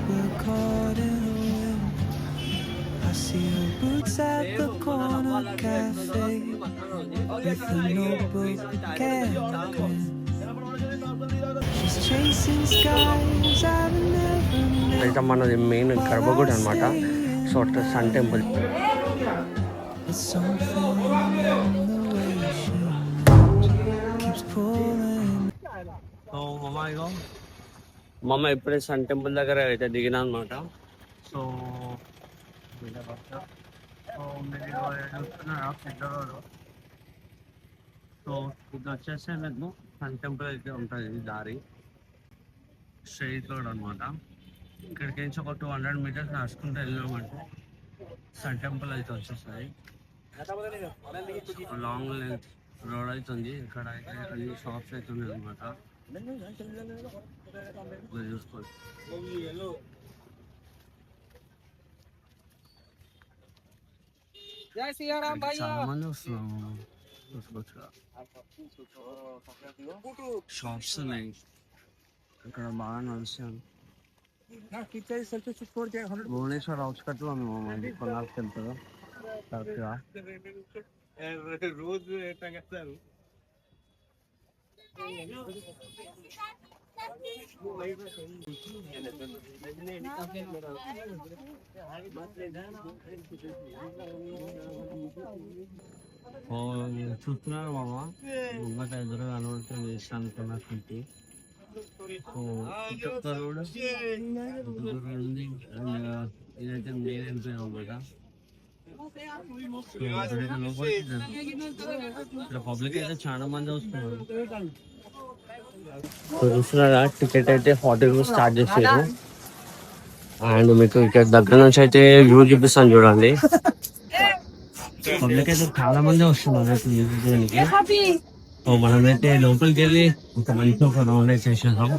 we're caught in the wind. I see her boots at the corner cafe with a notebook and a grin. She's chasing skies I've never met. అయితే మనది main గర్భగుడి అనమాట. So అట్లా sun temple. But something in the way she moves keeps pulling. So మమ్మ ఇప్పుడే sun temple దగ్గర అయితే దిగినా అనమాట. సో మీరు చూస్తున్నారా పెద్ద రోడ్డు. సో ఇది వచ్చేస్తే మీకు సన్ టెంపుల్ అయితే ఉంటుంది దారి స్ట్రైట్ రోడ్ అనమాట. ఇక్కడికి నుంచి ఒక 200 మీటర్స్ నడుచుకుంటూ వెళ్ళామంటే సన్ టెంపుల్ అయితే వచ్చేస్తుంది. లాంగ్ లెంత్ రోడ్ అవుతుంది. ఇక్కడ అయితే అన్ని షాప్స్ అవుతుంది అనమాట. చూసుకోవచ్చు. చాలా మంది వస్తున్నాము. చూసుకోవచ్చు షాప్స్ ఉన్నాయి ఇక్కడ బాగా నడుస్తాను. భువనేశ్వర్ అవుట్స్కట్లో మేము కొన్నాళ్ళకి వెళ్తారు కరెక్ట్గా. రోజు చూస్తున్నారు మామ ముంగట ఎదురు కనబడుతుంది ఇష్టాన్ని కొన్నట్టు. రోడ్ ఉంది. ఇదైతే మెయిన్ ఎంట్రీ అనమాట. ఇక్కడ పబ్లిక్ అయితే చాలా మంది వస్తున్నారు. చూస్తున్నారా టికెట్ అయితే 40 రూపీస్ స్టార్ట్ చేసారు. అండ్ మీకు ఇక్కడ దగ్గర నుంచి అయితే వ్యూ చూపిస్తాను చూడండి. పబ్లిక్ అయితే చాలా మంది వస్తున్నారు వ్యూ చూడడానికి. మనమైతే లోపలికి వెళ్ళి ఒక మంచి ఒక రౌండ్ అయితే చేసేసాం.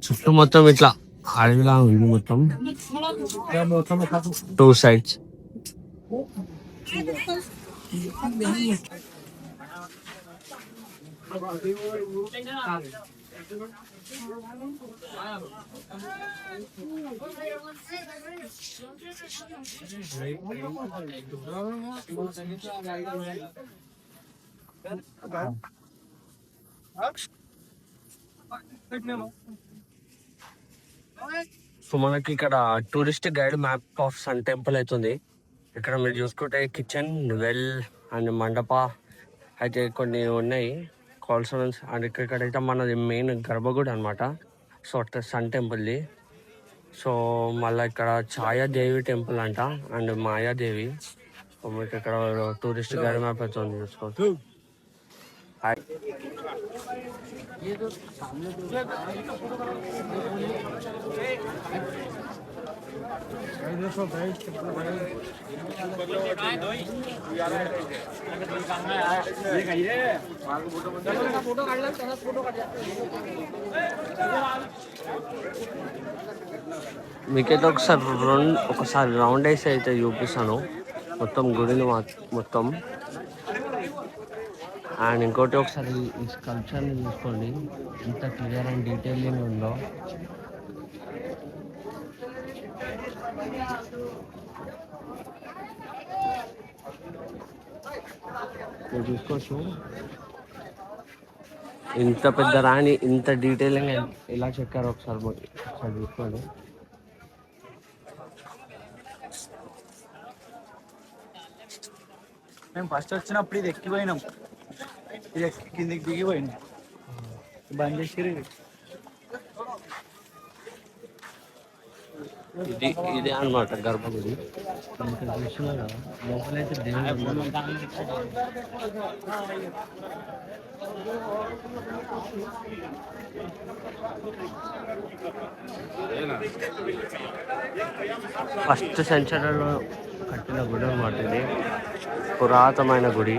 చుట్టూ మొత్తం ఇట్లా అడవిలా ఉంది మొత్తం 2 sides. సో మనకి ఇక్కడ tourist guide map of sun temple అవుతుంది. ఇక్కడ మీరు చూసుకుంటే కిచెన్, వెల్ అండ్ మండప అయితే కొన్ని ఉన్నాయి కాల్సనల్స్. అండ్ ఇక్కడైతే మనది మెయిన్ గర్భగుడి అనమాట. సో అట్లా సన్ టెంపుల్ది. సో మళ్ళీ ఇక్కడ ఛాయాదేవి టెంపుల్ అంట అండ్ మాయాదేవి. మీకు ఇక్కడ టూరిస్ట్ గైడ్ మ్యాప్ అవుతుంది చూసుకోవచ్చు. మీకైతే ఒకసారి రౌండ్ వేసి అయితే చూపిస్తాను మొత్తం గుడిని మొత్తం. అండ్ ఇంకోటి ఒకసారి ఈ స్కల్ప్చర్ని చూసుకోండి ఎంత క్లియర్ అండ్ డీటెయిలింగ్ ఉందో. మీరు చూసుకోవచ్చు ఇంత పెద్ద రాణి ఇంత డీటెయిలింగ్ ఎలా చెక్కారో ఒకసారి చూసుకోండి. మేము ఫస్ట్ వచ్చినప్పుడు ఇది ఎక్కిపోయినాం, ఇది ఎక్కి కిందికి దిగిపోయినాం, బంద్ చేసి ఇదే అనమాట గర్భగుడి. చూస్తున్నారు లోపలైతే దేవుడు ఫస్ట్ సెంచరీలో కట్టిన గుడి అనమాట. ఇది పురాతనమైన గుడి.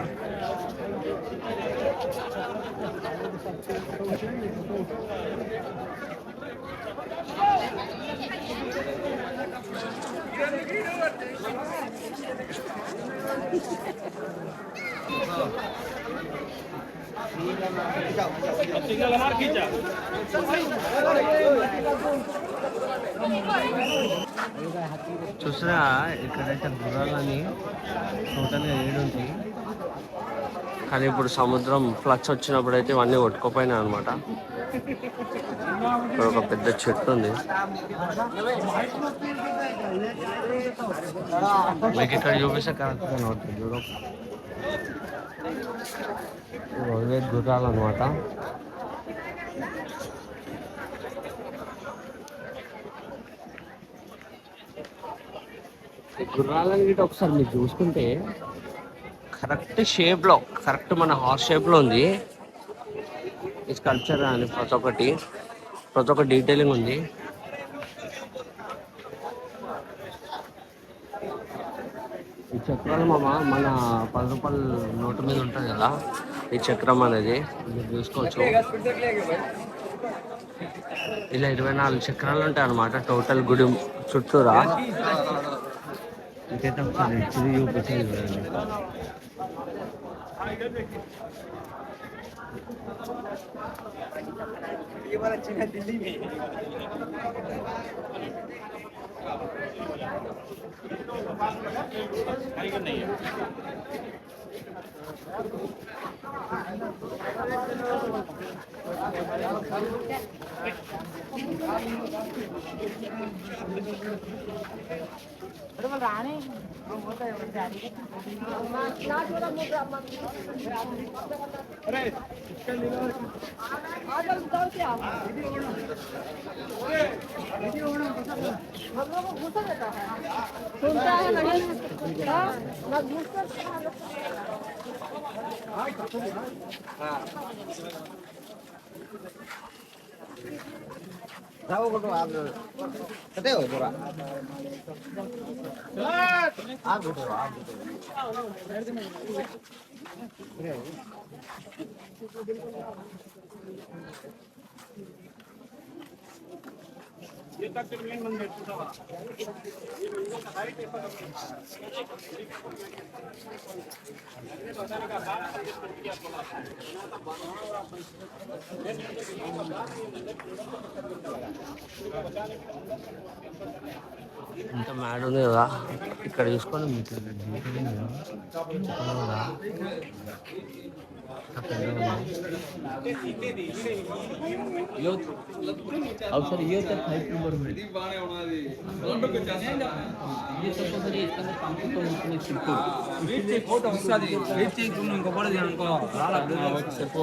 చూసారా ఇక్కడైతే గుర్రాలని టోటల్గా 7 ఉంటాయి. కానీ ఇప్పుడు సముద్రం ఫ్లడ్స్ వచ్చినప్పుడు అయితే ఇవన్నీ కొట్టుకోపోయినాయి అనమాట. ఇక్కడ ఒక పెద్ద చెట్టు ఉంది. మీకు ఇక్కడ చూపిస్తే కరెక్ట్గా కనబడుతుంది. ఇవే గుర్రాలు అనమాట. ఈ గుర్రాలని గిట్ట ఒకసారి మీరు చూసుకుంటే కరెక్ట్ షేప్లో, కరెక్ట్ మన హార్స్ షేప్లో ఉంది ఈ స్కల్ప్చర్. అని ప్రతి ఒక్క డీటెయిలింగ్ ఉంది. ఈ చక్రాలు మన 10 రూపాయల నోటు మీద ఉంటుంది కదా, ఈ చక్రం అనేది మీరు చూసుకోవచ్చు. ఇలా 24 చక్రాలు ఉంటాయి అన్నమాట టోటల్ గుడి చుట్టూరా. ఇంకైతే ఒకసారి తిరిగి చూపించేది. ఇంత మ్యాడ్ ఉంది కదా ఇక్కడ చూసుకొని మీకు सर ये तो 5 नंबर में ये सब तो सर इसका काम तो मुझे सिंपल वेट चेक फोटो उसका दे वेट चेक तुम इनको पढ़ दिया उनको राला देखो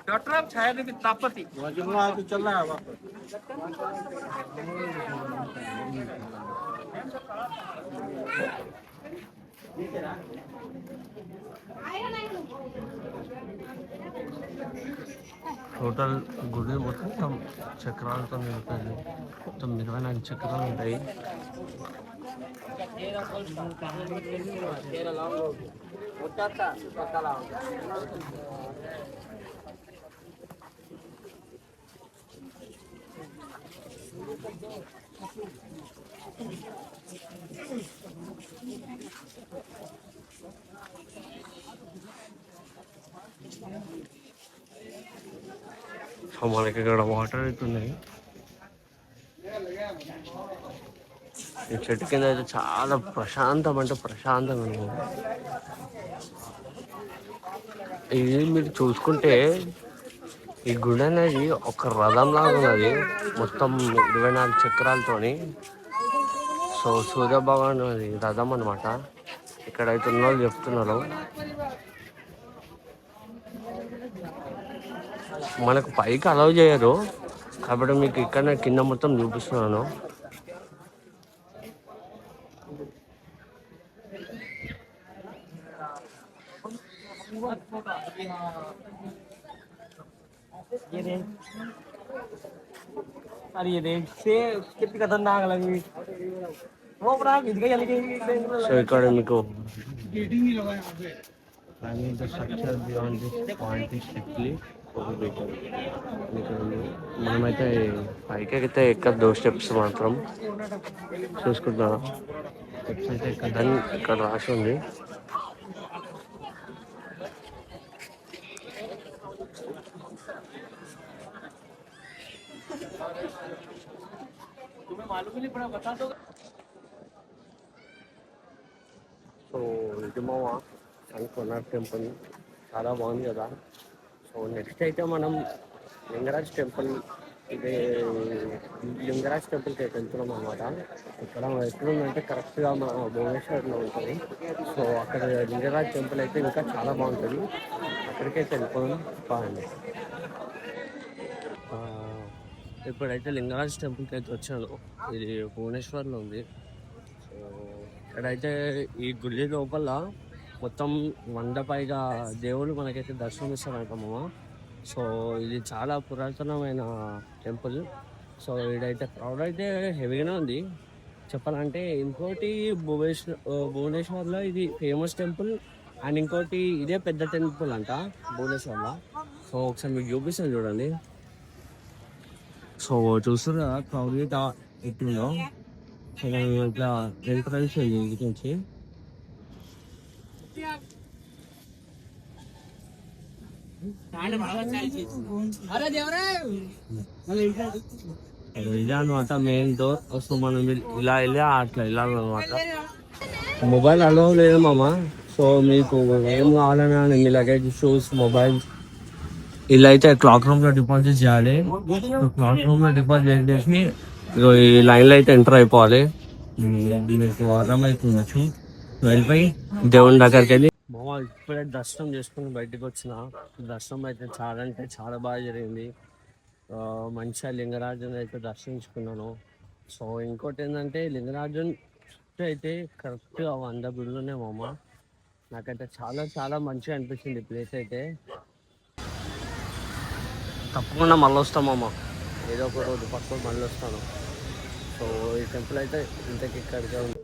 डॉक्टर आप छायादेवी तापति चल रहा है టోటల్ గుడి మొత్తం చక్రాలతో నిండుతుంది. మొత్తం 24 చక్రాలు ఉంటాయి. సో మనకి ఇక్కడ వాటర్ అవుతున్నాయి. ఈ చెట్టు కింద అయితే చాలా ప్రశాంతం అంటే ప్రశాంతంగా ఉంది. ఇది మీరు చూసుకుంటే ఈ గుడి అనేది ఒక రథం లాగా ఉన్నది, మొత్తం 24 చక్రాలతోని. సో సూర్య భగవాన్ అది రథం అనమాట. ఇక్కడైతే ఉన్న వాళ్ళు చెప్తున్నారు. మనకు పైకి అలౌ చేయరు కాబట్టి మీకు ఇక్కడ కింద మొత్తం చూపిస్తున్నాను. ये देख अरे ये देख से कितनी खतरनाक लगी वो बड़ा खींच गई जल्दी సో ఇక్కడ మీకు structure beyond this point is strictly prohibited. మనమైతే పైకి అయితే ఎక్కద్దు స్టెప్స్ మాత్రం చూసుకుంటున్నా. స్టెప్స్ అయితే ఎక్కద్దని ఇక్కడ రాసి ఉంది. సో ఇది మావా కోనార్క్ టెంపుల్ చాలా బాగుంది కదా. సో నెక్స్ట్ అయితే మనం లింగరాజ్ టెంపుల్, ఇది లింగరాజ్ టెంపుల్కి అయితే వెళ్తున్నాం అనమాట. ఇక్కడ ఎట్లుందంటే కరెక్ట్గా మన భువనేశ్వర్లో ఉంటుంది. సో అక్కడ లింగరాజ్ టెంపుల్ అయితే ఇంకా చాలా బాగుంటుంది. అక్కడికైతే వెళ్ళిపోదాం బాగుంది. ఇప్పుడైతే లింగరాజ్ టెంపుల్కి అయితే వచ్చాను. ఇది భువనేశ్వర్లో ఉంది. సో ఇక్కడైతే ఈ గుడి లోపల మొత్తం 100 పైగా దేవుళ్ళు మనకైతే దర్శనం ఇస్తారంటామమ్మ. సో ఇది చాలా పురాతనమైన టెంపుల్. సో ఇదైతే క్రౌడ్ అయితే హెవీగానే ఉంది చెప్పాలంటే. ఇంకోటి భువనేశ్వర్లో ఇది ఫేమస్ టెంపుల్ అండ్ ఇంకోటి ఇదే పెద్ద టెంపుల్ అంట భువనేశ్వర్లో. సో ఒకసారి మీకు చూపిస్తాను చూడండి. సో చూస్తారు కదా క్రౌడ్ ఎట్లుందో. సో ఇట్లా ఎంట్రన్స్ నుంచి ఇదే అనమాట మెయిన్ డోర్. సో మనం ఇలా వెళ్ళి అట్లా వెళ్ళాలన్నమాట. మొబైల్ అలో లేదు మామ. సో మీకు ఏం కావాలన్నా మీ లగేజ్, షూస్, మొబైల్ ఇలా అయితే క్లాక్ రూమ్లో డిపాజిట్ చేయాలి. క్లాక్ రూమ్లో డిపాజిట్ చేసి ఈ లైన్లో అయితే ఎంటర్ అయిపోవాలి. మీకు అర్థమవుతుండొచ్చు. వెళ్ళిపోయి దేవుని దగ్గరికి వెళ్ళి మామ ఇప్పుడే దర్శనం చేసుకుని బయటకు వచ్చిన. దర్శనం అయితే చాలా అంటే చాలా బాగా జరిగింది. మంచిగా లింగరాజుని అయితే దర్శించుకున్నాను. సో ఇంకోటి ఏంటంటే లింగరాజుని అయితే కరెక్ట్గా 100 గుళ్ళు ఉన్నాయి మామ. నాకైతే చాలా చాలా మంచిగా అనిపించింది ఈ ప్లేస్ అయితే. తప్పకుండా మళ్ళీ వస్తామమ్మ, ఏదో ఒక రోజు పక్కన మళ్ళీ వస్తాను. సో ఈ టెంపుల్ అయితే ఇంతకి ఇక్కడికే ఉంది.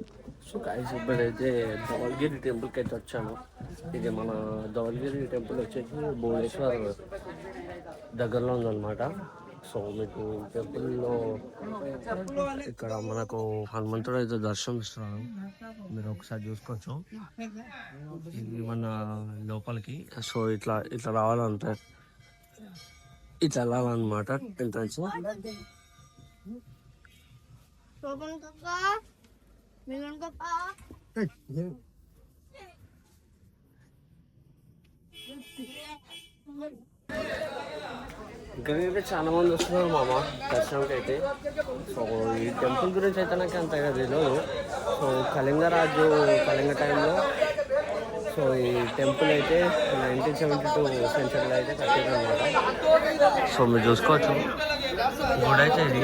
సో గైస్ ఇప్పుడైతే ధవల్గిరి టెంపుల్కి అయితే వచ్చాను. ఇది మన ధవల్గిరి టెంపుల్ వచ్చేసి భువనేశ్వర్ దగ్గరలో ఉందన్నమాట. సో మీకు టెంపుల్లో ఇక్కడ మనకు హనుమంతుడు అయితే దర్శనం ఇస్తున్నాడు, మీరు ఒకసారి చూసుకోవచ్చు. ఇది మన లోపలికి. సో ఇట్లా ఇట్లా రావాలంటే ఇట్లా వెళ్ళాలన్నమాట ఎంట్రన్స్. ఇక్కడికైతే చాలా మంది వస్తున్నారు మామ దర్శనంకి అయితే. సో ఈ టెంపుల్ గురించి అయితే నాకు అంతగా తెలియదు. సో కళింగ టైంలో సో ఈ టెంపుల్ అయితే 1972 సెంచరీలో అయితే కట్టారు అనమాట. సో మీరు చూసుకోవచ్చు గుడి అయితే ఇది.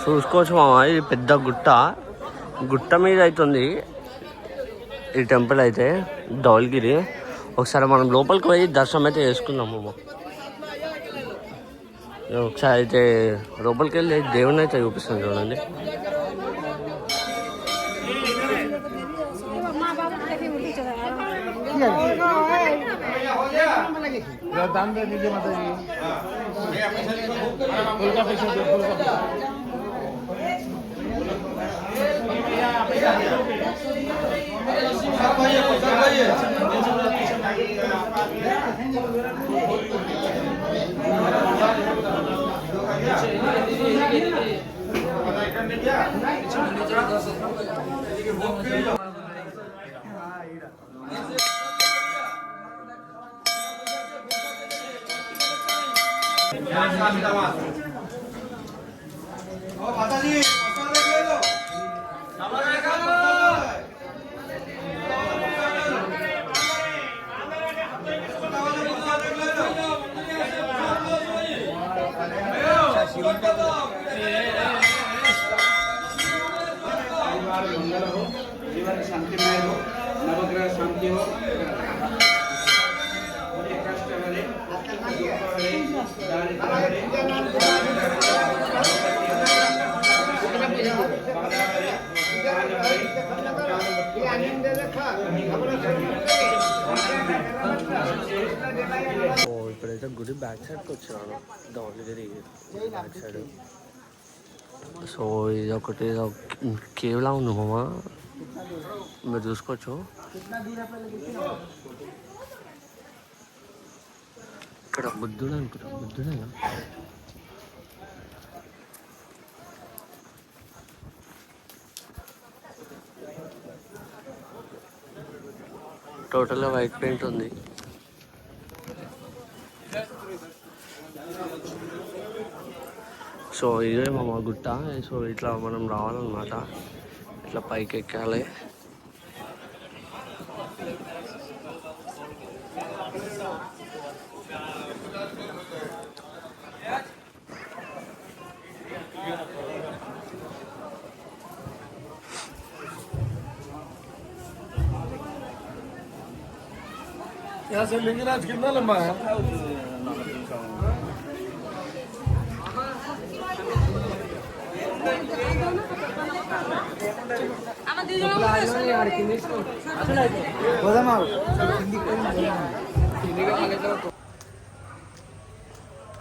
చూసుకోవచ్చు మామ, ఇది పెద్ద గుట్ట మీద అవుతుంది ఈ టెంపుల్ అయితే ధవల్గిరి. ఒకసారి మనం లోపలికి పోయి దర్శనం అయితే చేసుకుందాము. ఒకసారి అయితే లోపలికి వెళ్ళి దేవుని అయితే చూపిస్తాను చూడండి. जीवन शांतिमय हो, नवग्रह शांति हो, मुझे कष्ट हरे, दुख हरे, दारिद्र्य हरे, बाधा हरे, ज्ञान हरे, ఇప్పుడైతే గుడి బ్యాక్ సైడ్కి వచ్చాను, దావణగిరి బ్యాక్ సైడ్. సో ఇది ఒకటి కేవ్లా ఉంది మామ, మీరు చూసుకోవచ్చు. ఇక్కడ బుద్ధుడు అనుకుంటా, బుద్ధుడేనా? టోటల్గా వైట్ పెయింట్ ఉంది. సో ఇదే మా గుట్ట. సో ఇట్లా మనం రావాలన్నమాట, ఇట్లా పైకి ఎక్కాలి. यहाँ से लिंगराज कितना लंबा है?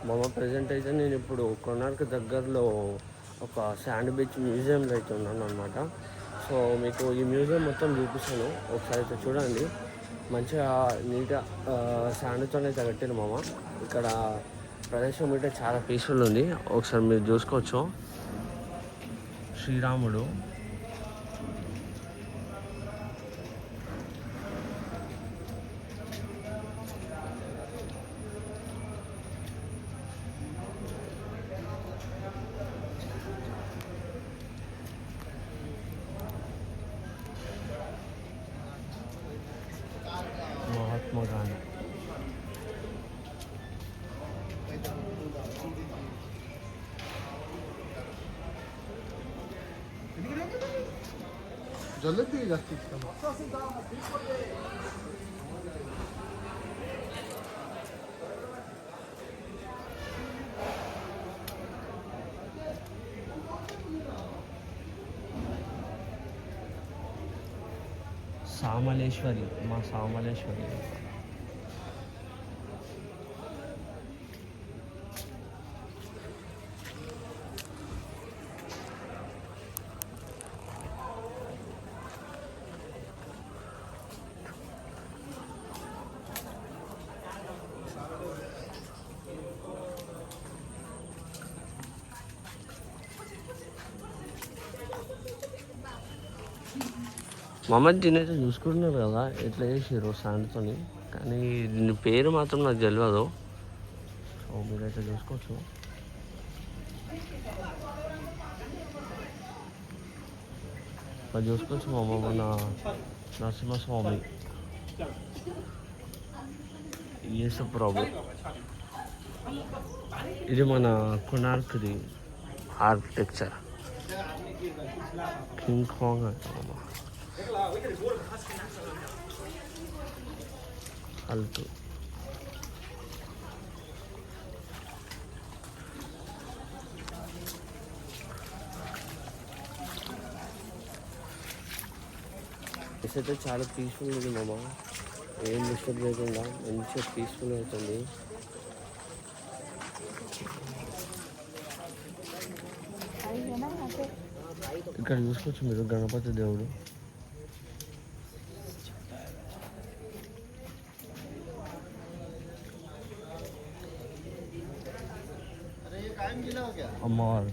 మామ ప్రజెంట్ అయితే నేను ఇప్పుడు కొనార్క్ దగ్గరలో ఒక శాండ్ బీచ్ మ్యూజియంలో అయితే ఉన్నాను అనమాట. సో మీకు ఈ మ్యూజియం మొత్తం చూపిస్తాను, ఒకసారి అయితే చూడండి. మంచిగా నీట్గా శాండ్తోనే అయితే కట్టాను మామ. ఇక్కడ ప్రదేశం అయితే చాలా పీస్ఫుల్ ఉంది, ఒకసారి మీరు చూసుకోవచ్చు. శ్రీరాముడు, మహాత్మా గాంధీ. जल्दी जाती సామలేశ్వరి, మా సామలేశ్వరి. మమ్మల్ని దీనైతే చూసుకుంటున్నారు కదా ఎట్లా చేసారు శాండ్తోని, కానీ దీని పేరు మాత్రం నాకు తెలియదు. సో మీరైతే చూసుకోవచ్చు. అది చూసుకోవచ్చు మామ, మన నరసింహస్వామి, యేసు ప్రభు. ఇది మన కొనార్క్ది ఆర్కిటెక్చర్, కింగ్ కాంగ్ మామ. అల్టు అయితే చాలా పీస్ఫుల్ ఉంది మామ, ఏం డిస్టర్బ్ లేకుండా మంచిగా పీస్ఫుల్ అవుతుంది. ఇక్కడ చూసుకోవచ్చు మీరు గణపతి దేవుడు. अमर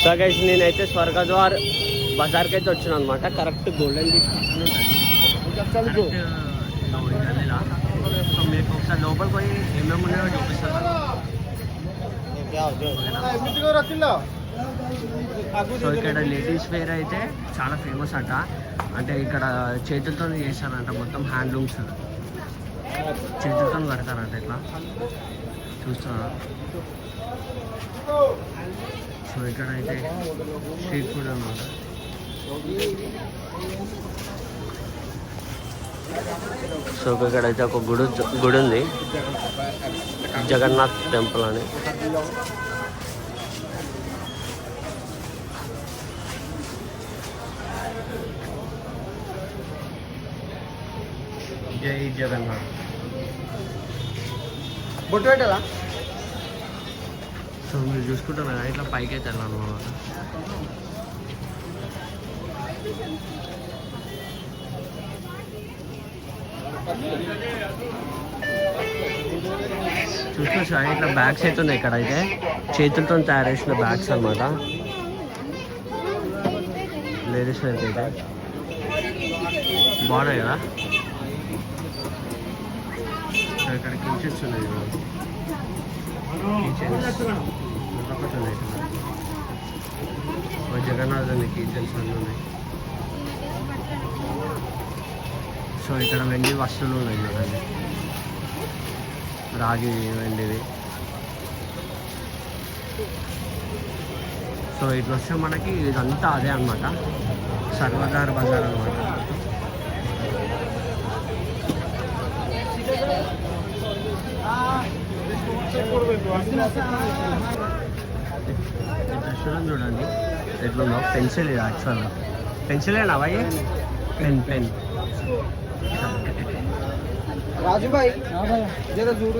సో గైస్ నేనైతే స్వర్గద్వార్ బజార్కి అయితే వచ్చాను అనమాట. కరెక్ట్ గోల్డెన్ బీచ్ పక్కన ఉంటుంది. కరెక్ట్ గల్లీలా. సో మీకు ఒకసారి లోపలికి పోయి ఏమేమి ఉన్నాయో చూపిస్తాను. సో ఇక్కడ లేడీస్ వేర్ అయితే చాలా ఫేమస్ అంట. అంటే ఇక్కడ చేతులతో చేస్తారంట, మొత్తం హ్యాండ్లూమ్స్ చేతులతో కడతారంట. ఇట్లా చూస్తున్నా. సో ఇక్కడ అయితే స్ట్రీట్ ఫుడ్ అన్నమాట. సో ఇక్కడ అయితే ఒక గుడి ఉంది, జగన్నాథ్ టెంపుల్ అని. జై జగన్నాథ్. బొట్టు పెట్టాలా? సో మీరు చూసుకుంటున్నారా, ఇట్లా పైకి అయితే వెళ్ళాను అనమాట. చూసుకోవచ్చు ఇట్లా బ్యాగ్స్ అయితే ఉన్నాయి. ఇక్కడ అయితే చేతులతో తయారు చేసిన బ్యాగ్స్ అనమాట. లేడీస్ వేర్ అయితే బాగున్నాయి కదా. సో ఇక్కడ కిచెన్స్ ఉన్నాయి, కిచెన్స్ ఒకటి ఉన్నాయి. జగన్నాథ్ అని కిచెన్స్ అన్నీ ఉన్నాయి. సో ఇక్కడ వెండి వస్తువులు ఉన్నాయి చూడండి, రాగి వెండివి. సో ఇట్లా వస్తే మనకి ఇదంతా అదే అనమాట, సర్వదార్ బజార్ అనమాట. చూడండి చూడండి ఎట్లుందో. పెన్సిల్ ఇది యాక్చువల్గా పెన్సిలేనా భయ్? పెన్ రాజు భాయ్ జర చూడు.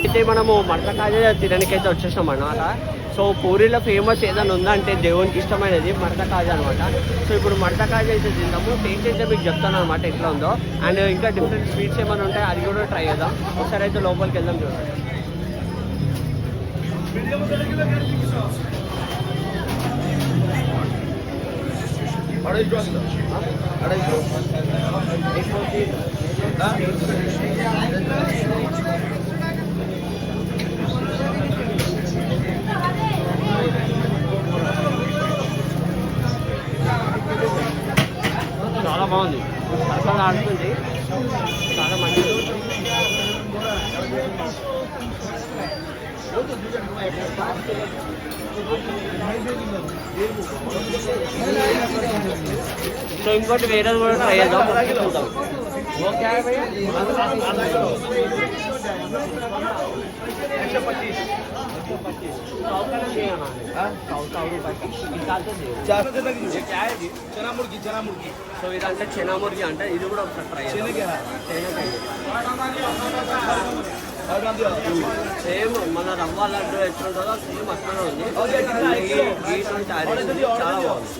అయితే మనము మడతకాయ తినడానికి అయితే వచ్చేసాం అన్నమాట. సో పూరిలో ఫేమస్ ఏదైనా ఉందంటే దేవునికి ఇష్టమైనది మడతకాయ అనమాట. సో ఇప్పుడు మడతకాయ అయితే తిందాము, టేస్ట్ అయితే మీకు చెప్తాను అనమాట ఎట్లా ఉందో. అండ్ ఇంకా డిఫరెంట్ స్వీట్స్ ఏమైనా ఉంటాయి, అది కూడా ట్రై చేద్దాం. ఒకసారి అయితే లోపలికి వెళ్దాం చూడండి. చాలా బాగుంది, సరఫరా ఆడుతుంది, చాలా మంచిది. సో ఇంకోటి వేరేది కూడా ట్రై చేద్దాం, చూద్దాం. ఓకే సో ఇదంటే చెనా ముర్గి అంటే, ఇది కూడా ఒకసారి ట్రై చేద్దాం. సేమ్ మన రవ్వ లడ్డు ఎట్లుంటుందో సేమ్ అట్లనే ఉంది. చాలా బాగుంది.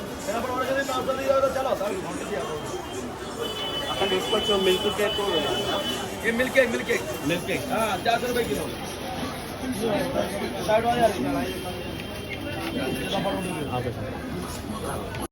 అక్కడ తీసుకొచ్చి మిల్క్ కేక్ మిల్క్ కేక్ 400 रुपये किलो. Okay sir.